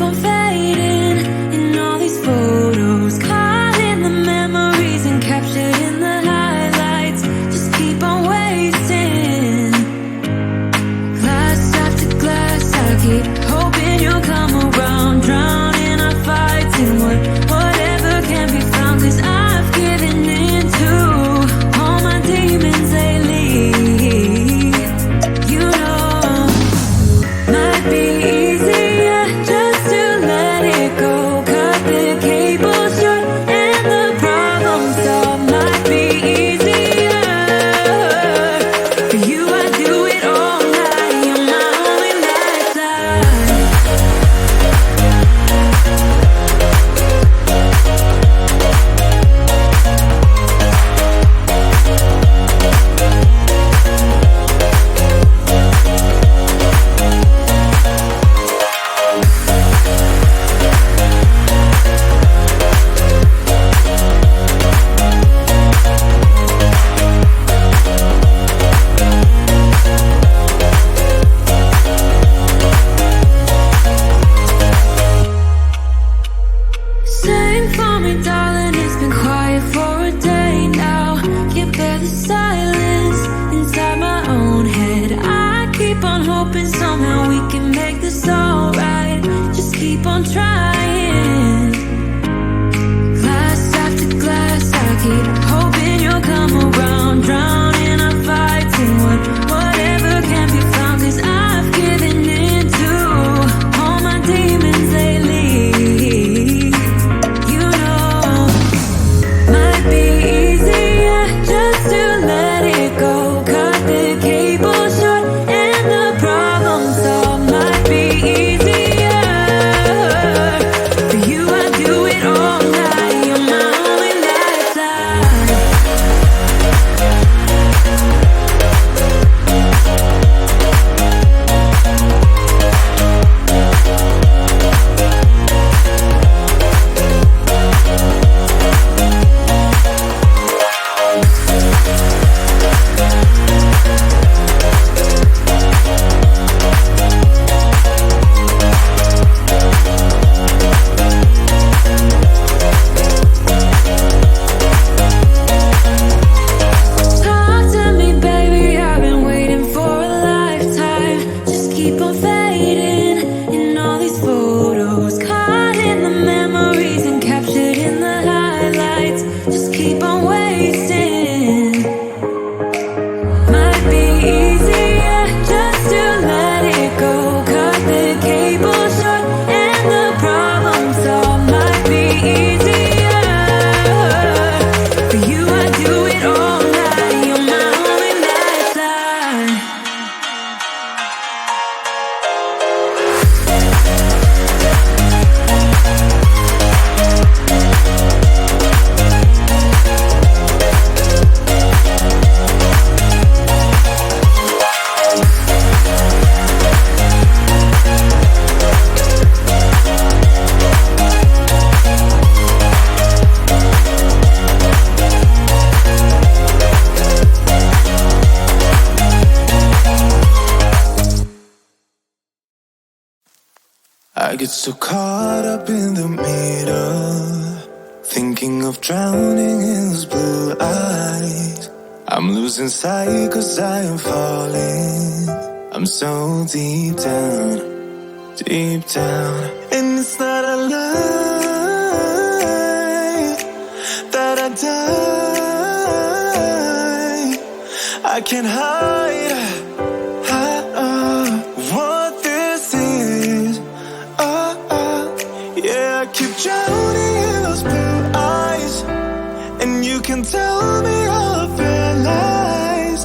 on fading in all these photos, caught in the memories and captured in the highlights. Just keep on wasting. Glass after glass, I keep hoping you'll come around, drowning our fights in whatever can be found. 'Cause I've given in to all my demons lately. You know, might be easier just to let it go. Cut the cable short and the problem solved. Might be easier for you. I do it all night. You're my only lifeline. Sing for me, darling, it's been quiet for a day now. Can't bear the silence inside my own head. I keep on hoping somehow we can make this alright. Just keep on trying. Glass after glass, I keep hoping you'll come around, drowning our fights in whatever can be found. 'Cause I've given in to all my demons lately. You know, might be easier just to let it go. Cut the cable short and the problem solved. Might be easier for you. I do it all night. You're my only lifeline. Talk to me, baby, I've been waiting for a lifetime. Just keep on fading in all these photos, caught in the memories and captured in the highlights. Just keep on wasting. Might be easier just to let it go. Cut the cable short and the problem solved. Might be easier for you. I do it all night. You're my only lifeline. I get so caught up in the middle, thinking of drowning in those blue eyes. I'm losing sight 'cause I am falling. I'm so deep down, and it's not a lie that I die. I can't hide what this is. Yeah, I keep drowning in those blue eyes, and you can tell me all of your lies.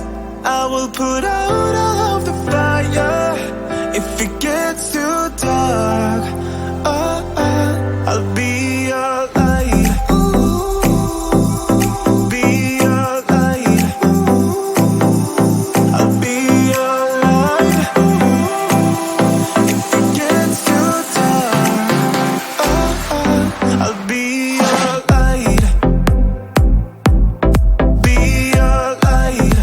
I will put out all of the fire if it gets too dark. I'll be your light. Be your light. I'll be your light. If it gets too dark, I'll be your light. Be your light.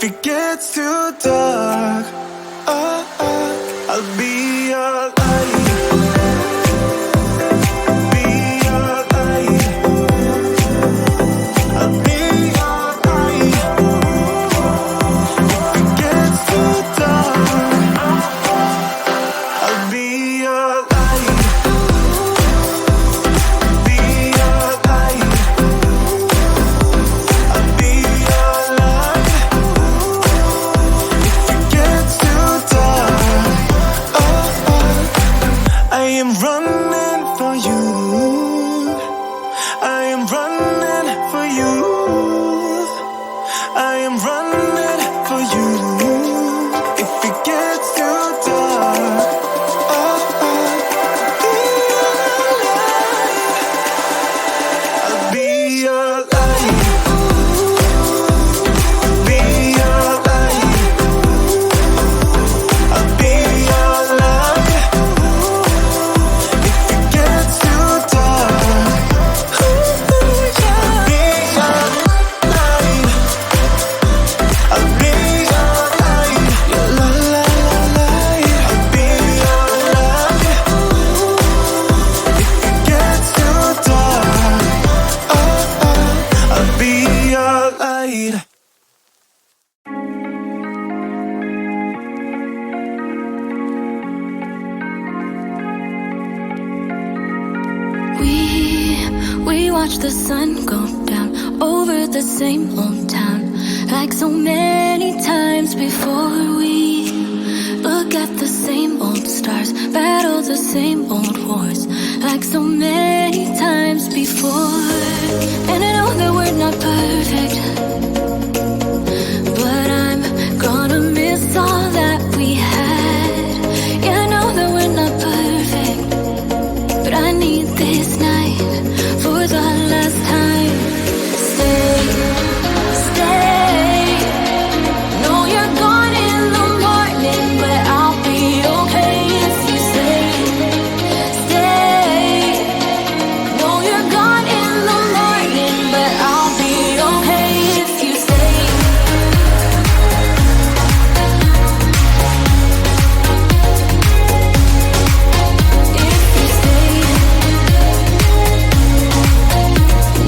it gets too dark, I'll be your light. We watch the sun go down over the same old town, like so many times before. We look at the same old stars, battle the same old wars, like so many times before. And I know that we're not perfect, but I'm gonna miss all that we had. Yeah, I know that we're not perfect, but I need this night for the last time. Stay, stay. Know you're gone in the morning, but I'll be okay if you stay. Stay. Know you're gone in the morning, but I'll be okay if you stay. If you stay.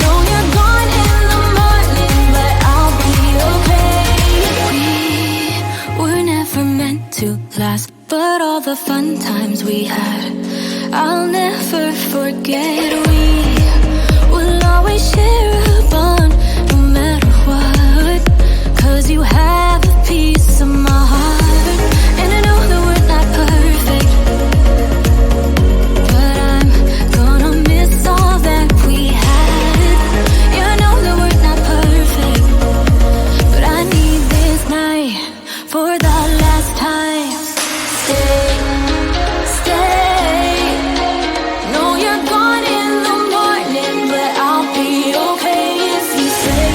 Know you're gone in the morning, but I'll be okay. We were never meant to last, but all the fun times we had, I'll never forget. We will always share a bond, no matter what, 'cause you have a piece of my heart. And I know that we're not perfect, but I'm gonna miss all that we had. Yeah, I know that we're not perfect, but I need this night for the last time. Stay, stay. Know you're gone in the morning, but I'll be okay if you stay.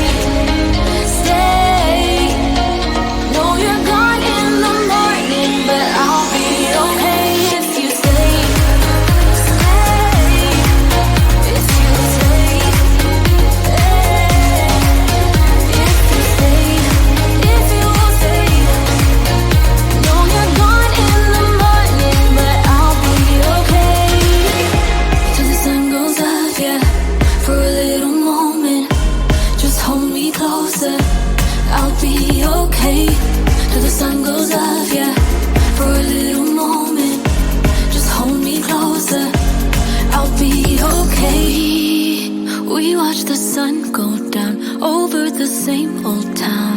Stay. Know you're gone in the morning, but I'll be okay if you stay. Stay. If you stay. If you stay. If you stay. Know you're gone in the morning, but I'll be okay. Till the sun goes up, yeah, for a little moment. Just hold me closer, I'll be okay. Till the sun goes up, yeah, for a little moment. Just hold me closer, I'll be okay. We watch the sun go down over the same old town.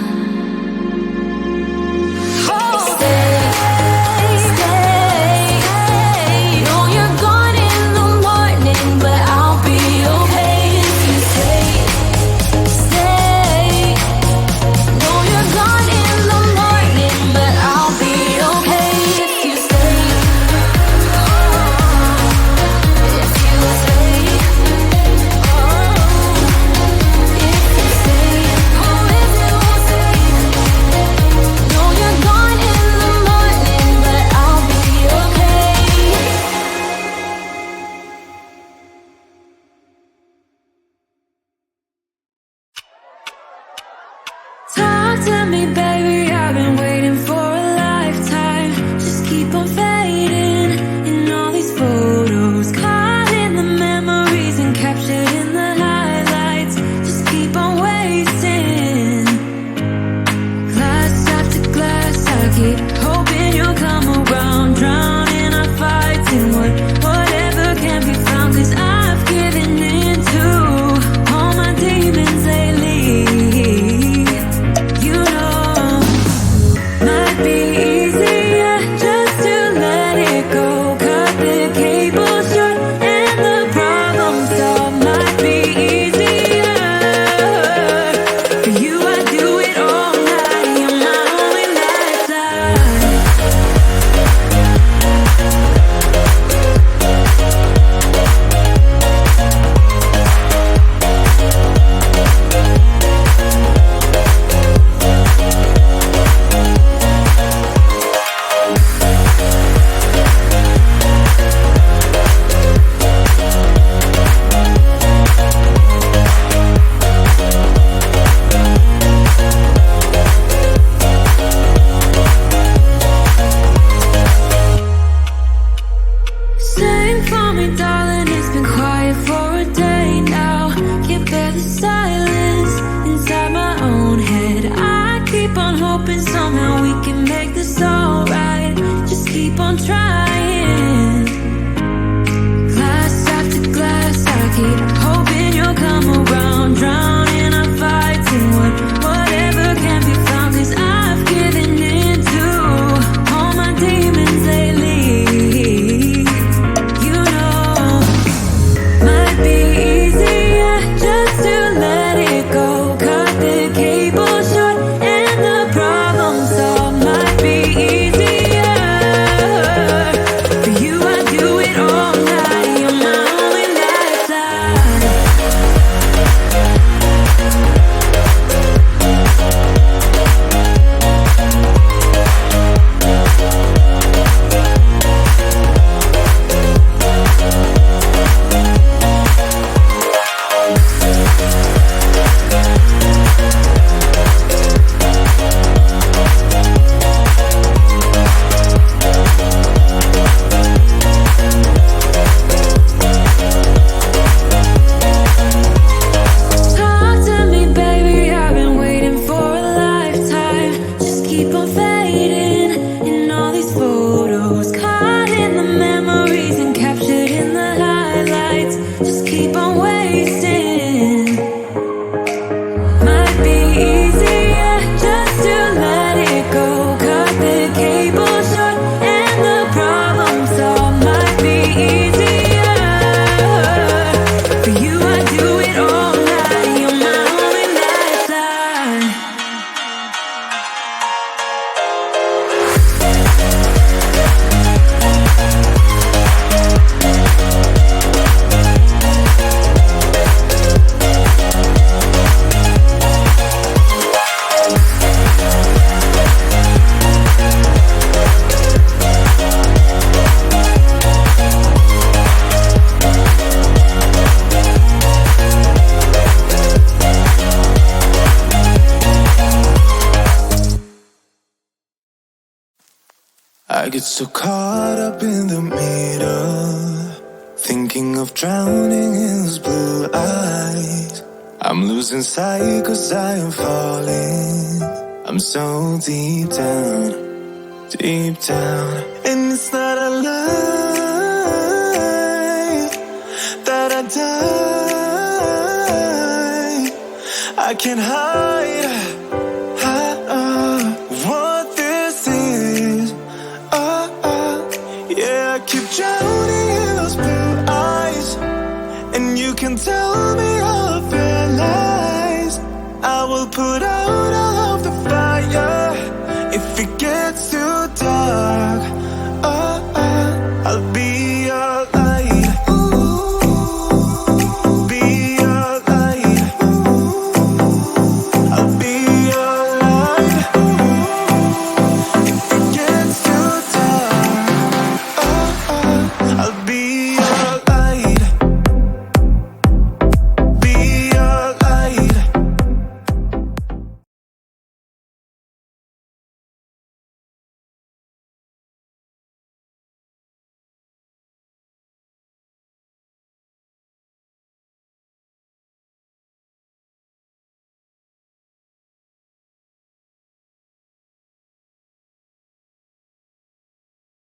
Stay, stay. Know you're gone in the morning, but I'll be okay if you stay. Stay. Know you're gone in the morning, but I'll be okay if you stay. If you stay. If you stay. Oh, if you stay. keep on hoping somehow we can make this alright. Just keep on trying. Glass after glass, I keep hoping you'll come around. Drowning our fights in whatever can be found. 'Cause I've given in to all my demons lately. You know, might be easier just to let it go. Cut the cable short and the problem solved. Might be easier for you. I do it all night. You're my only lifeline. Talk to me, baby, I've been waiting for a lifetime. Just keep on fading in all these photos, caught in the memories and captured in the highlights. Just keep on wasting. Might be easier just to let it go. Cut the cable short and the problem solved. Might be easier for you. I do it all night. You're my only lifeline. I get so caught up in the middle, thinking of drowning in those blue eyes. I'm losing sight 'cause I am falling. I'm so deep down, and it's not a lie that I die. I can't hide what this is. Yeah, I keep drowning in those blue eyes, and you can tell me all of your lies. I will put out